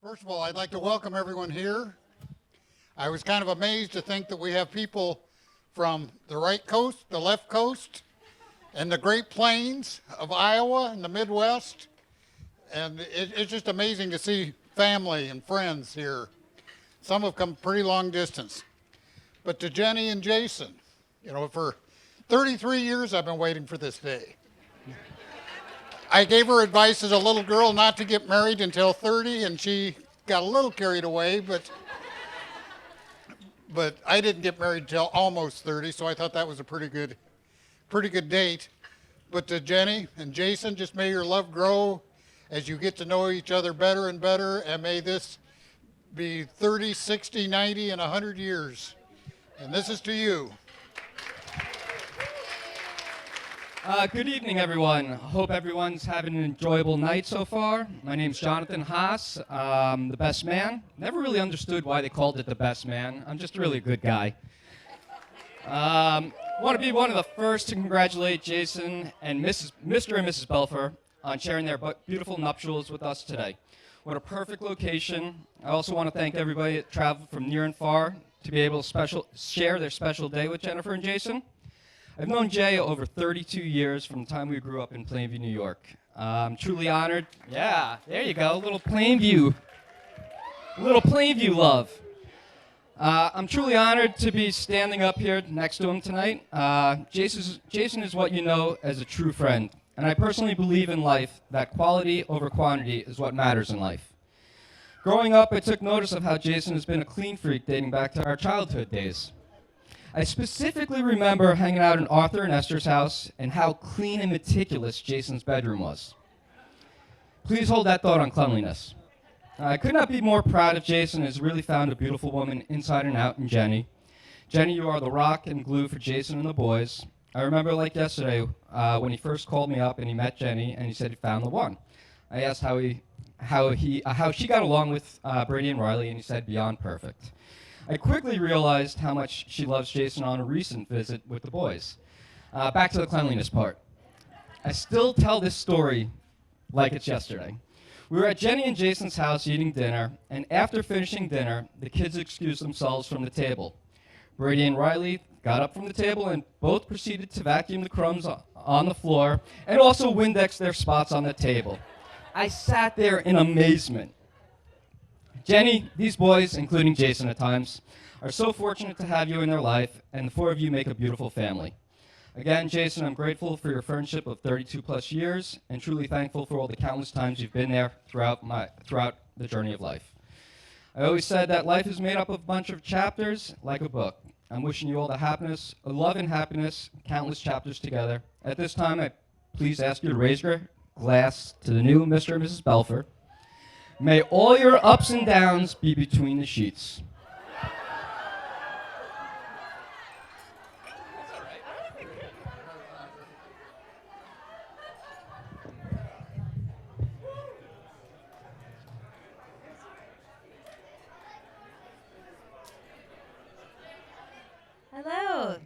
First of all, I'd like to welcome everyone here. I was kind of amazed to think that we have people from the right coast, the left coast, and the Great Plains of Iowa and the Midwest. And it's just amazing to see family and friends here. Some have come pretty long distance. But to Jenni and Jason, for 33 years I've been waiting for this day. I gave her advice as a little girl not to get married until 30, and she got a little carried away, but I didn't get married until almost 30, so I thought that was a pretty good date. But to Jenni and Jason, just may your love grow as you get to know each other better and better, and may this be 30, 60, 90, and 100 years. And this is to you. Good evening, everyone. Hope everyone's having an enjoyable night so far. My name's Jonathan Haas, the best man. Never really understood why they called it the best man. I'm just a really good guy. Want to be one of the first to congratulate Jason and Mr. and Mrs. Belfer on sharing their beautiful nuptials with us today. What a perfect location. I also want to thank everybody that traveled from near and far to be able to share their special day with Jennifer and Jason. I've known Jay over 32 years from the time we grew up in Plainview, New York. I'm truly honored. Yeah, there you go, a little Plainview love. I'm truly honored to be standing up here next to him tonight. Jason is what you know as a true friend, and I personally believe in life that quality over quantity is what matters in life. Growing up, I took notice of how Jason has been a clean freak dating back to our childhood days. I specifically remember hanging out in Arthur and Esther's house and how clean and meticulous Jason's bedroom was. Please hold that thought on cleanliness. I could not be more proud of Jason, has really found a beautiful woman inside and out in Jenni. Jenni, you are the rock and glue for Jason and the boys. I remember like yesterday when he first called me up and he met Jenni and he said he found the one. I asked how she got along with Brady and Riley, and he said beyond perfect. I quickly realized how much she loves Jason on a recent visit with the boys. Back to the cleanliness part. I still tell this story like it's yesterday. We were at Jenni and Jason's house eating dinner, and after finishing dinner, the kids excused themselves from the table. Brady and Riley got up from the table and both proceeded to vacuum the crumbs on the floor and also Windex their spots on the table. I sat there in amazement. Jenni, these boys, including Jason at times, are so fortunate to have you in their life, and the four of you make a beautiful family. Again, Jason, I'm grateful for your friendship of 32 plus years, and truly thankful for all the countless times you've been there throughout the journey of life. I always said that life is made up of a bunch of chapters, like a book. I'm wishing you all the happiness, love and happiness, countless chapters together. At this time, I please ask you to raise your glass to the new Mr. and Mrs. Belfer. May all your ups and downs be between the sheets. Hello.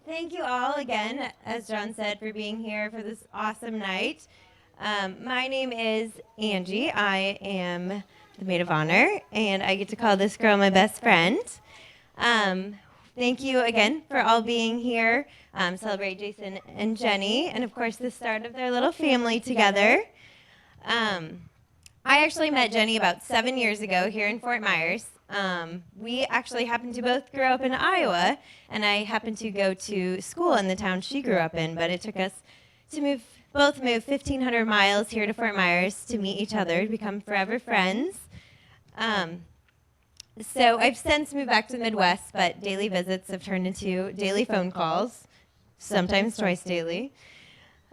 Thank you all again, as John said, for being here for this awesome night. My name is Angie. I am the maid of honor, and I get to call this girl my best friend. Thank you again for all being here. Celebrate Jason and Jenni, and of course the start of their little family together. I actually met Jenni about 7 years ago here in Fort Myers. We actually happened to both grow up in Iowa, and I happened to go to school in the town she grew up in, but it took us to both move 1,500 miles here to Fort Myers to meet each other, to become forever friends. So I've since moved back to the Midwest, but daily visits have turned into daily phone calls, sometimes twice daily.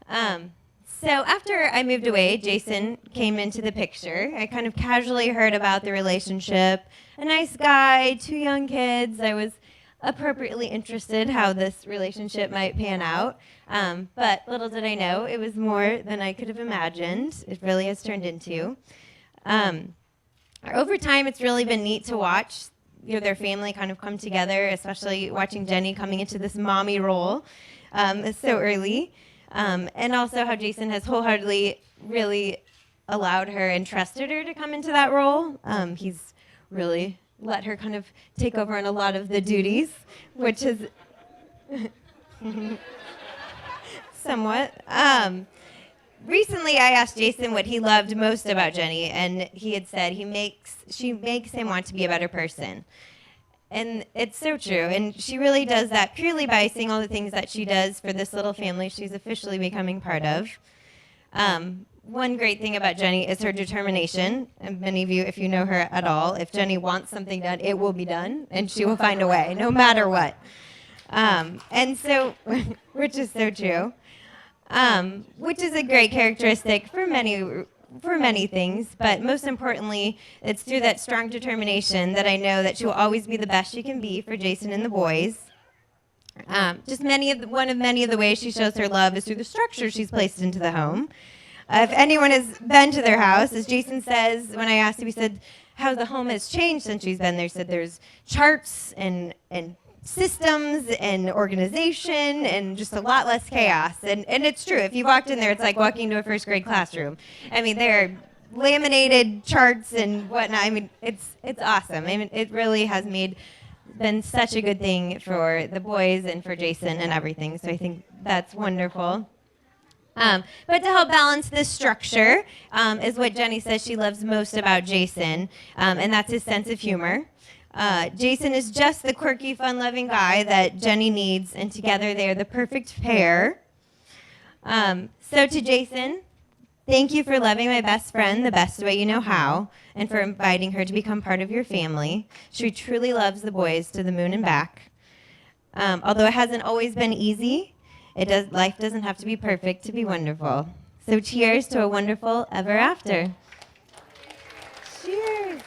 So after I moved away, Jason came into the picture. I kind of casually heard about the relationship. A nice guy, 2 young kids. I was appropriately interested how this relationship might pan out. But little did I know, it was more than I could have imagined. It really has turned into. Over time, it's really been neat to watch their family kind of come together, especially watching Jenni coming into this mommy role so early. And also how Jason has wholeheartedly really allowed her and trusted her to come into that role. He's really let her kind of take over on a lot of the duties, which is somewhat. Recently, I asked Jason what he loved most about Jenni, and he had said she makes him want to be a better person. And it's so true. And she really does that purely by seeing all the things that she does for this little family she's officially becoming part of. One great thing about Jenni is her determination. And many of you, if you know her at all, if Jenni wants something done, it will be done, and she will find a way, no matter what. And so, which is so true. Which is a great characteristic for many things, but most importantly, it's through that strong determination that I know that she will always be the best she can be for Jason and the boys. One of many of the ways she shows her love is through the structure she's placed into the home. If anyone has been to their house, as Jason says, when I asked him, he said how the home has changed since she's been there. He said there's charts and systems and organization and just a lot less chaos. And it's true. If you walked in there, it's like walking to a first grade classroom. I mean, there are laminated charts and whatnot. I mean, it's awesome. I mean, it really has been such a good thing for the boys and for Jason and everything. So I think that's wonderful. But to help balance this structure is what Jenni says she loves most about Jason, and that's his sense of humor. Jason is just the quirky, fun-loving guy that Jenni needs, and together they are the perfect pair. So to Jason, thank you for loving my best friend the best way you know how, and for inviting her to become part of your family. She truly loves the boys to the moon and back. Although it hasn't always been easy, life doesn't have to be perfect to be wonderful. So cheers to a wonderful ever after. Cheers.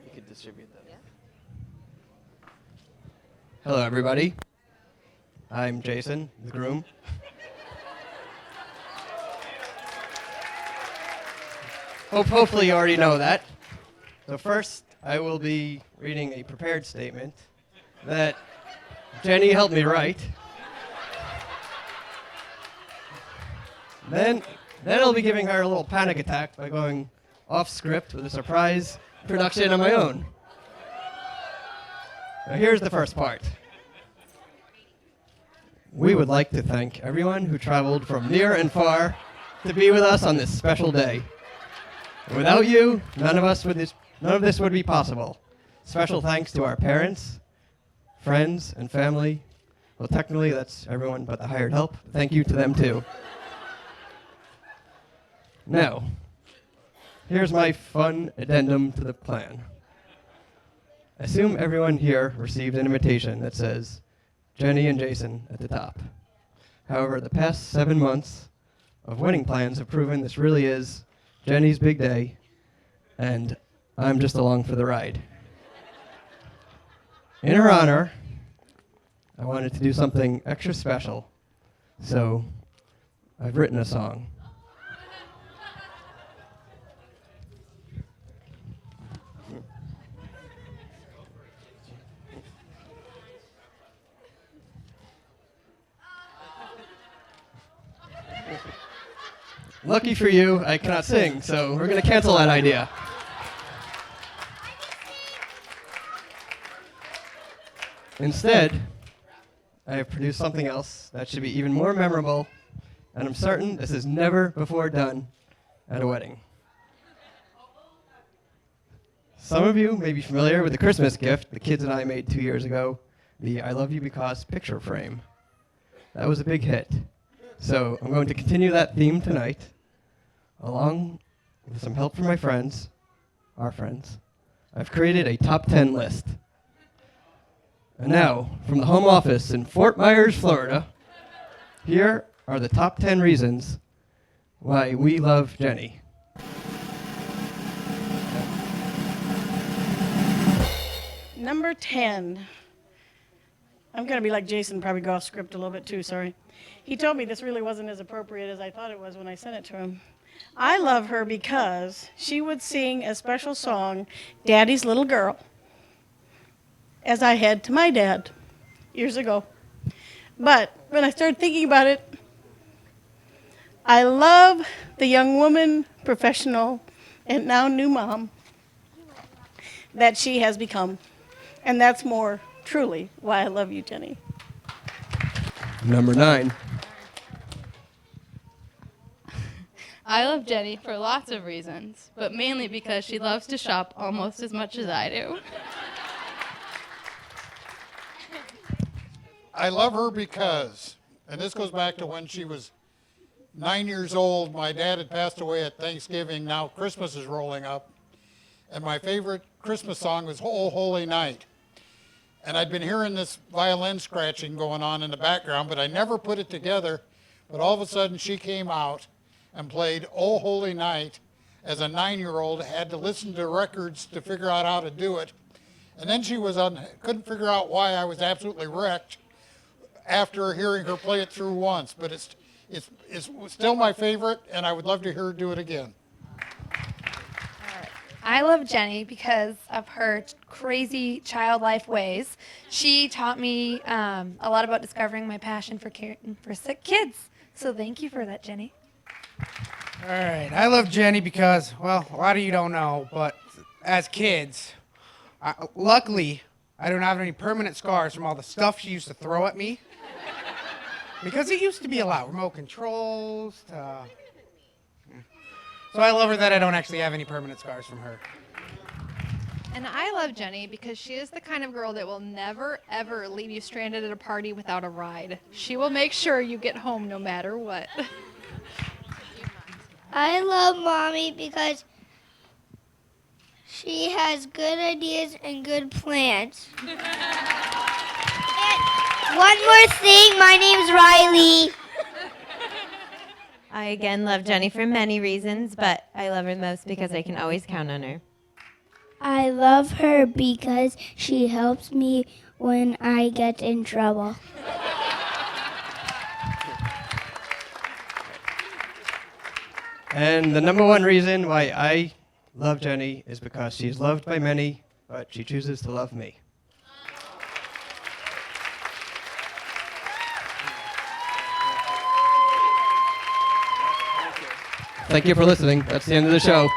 You could distribute that. Hello, everybody. I'm Jason, the groom. Hopefully you already know that. So first, I will be reading a prepared statement that Jenni helped me write. Then I'll be giving her a little panic attack by going off script with a surprise production on my own. Now here's the first part. We would like to thank everyone who traveled from near and far to be with us on this special day. Without you, none of this would be possible. Special thanks to our parents, friends, and family. Well, technically, that's everyone but the hired help. Thank you to them, too. Now, here's my fun addendum to the plan. Assume everyone here received an invitation that says, Jenni and Jason at the top. However, the past 7 months of wedding plans have proven this really is Jenni's big day, and I'm just along for the ride. In her honor, I wanted to do something extra special, so I've written a song. Lucky for you, I cannot sing, so we're going to cancel that idea. Instead, I have produced something else that should be even more memorable, and I'm certain this is never before done at a wedding. Some of you may be familiar with the Christmas gift the kids and I made 2 years ago, the I Love You Because picture frame. That was a big hit. So I'm going to continue that theme tonight, along with some help from my friends, our friends. I've created a top 10 list. And now, from the home office in Fort Myers, Florida, here are the top 10 reasons why we love Jenni. Number 10. I'm going to be like Jason, probably go off script a little bit too, sorry. He told me this really wasn't as appropriate as I thought it was when I sent it to him. I love her because she would sing a special song, Daddy's Little Girl, as I had to my dad years ago. But when I started thinking about it, I love the young woman, professional, and now new mom that she has become. And that's more truly why I love you, Jenny. Number 9. I love Jenny for lots of reasons, but mainly because she loves to shop almost as much as I do. I love her because, and this goes back to when she was 9 years old. My dad had passed away at Thanksgiving. Now Christmas is rolling up. And my favorite Christmas song was "Oh Holy Night." And I'd been hearing this violin scratching going on in the background, but I never put it together. But all of a sudden she came out and played "Oh Holy Night" as a 9-year-old, had to listen to records to figure out how to do it. And then she couldn't figure out why I was absolutely wrecked after hearing her play it through once. But it's still my favorite, and I would love to hear her do it again. I love Jenny because of her crazy childlike ways. She taught me a lot about discovering my passion for caring for sick kids. So thank you for that, Jenny. All right, I love Jenny because, well, a lot of you don't know, but as kids, luckily, I don't have any permanent scars from all the stuff she used to throw at me. Because it used to be a lot, remote controls, So I love her that I don't actually have any permanent scars from her. And I love Jenny because she is the kind of girl that will never, ever leave you stranded at a party without a ride. She will make sure you get home no matter what. I love Mommy because she has good ideas and good plans. And one more thing, my name's Riley. I again love Jenny for many reasons, but I love her most because I can always count on her. I love her because she helps me when I get in trouble. And the number 1 reason why I love Jenny is because she's loved by many, but she chooses to love me. Thank you for listening. That's the end of the show.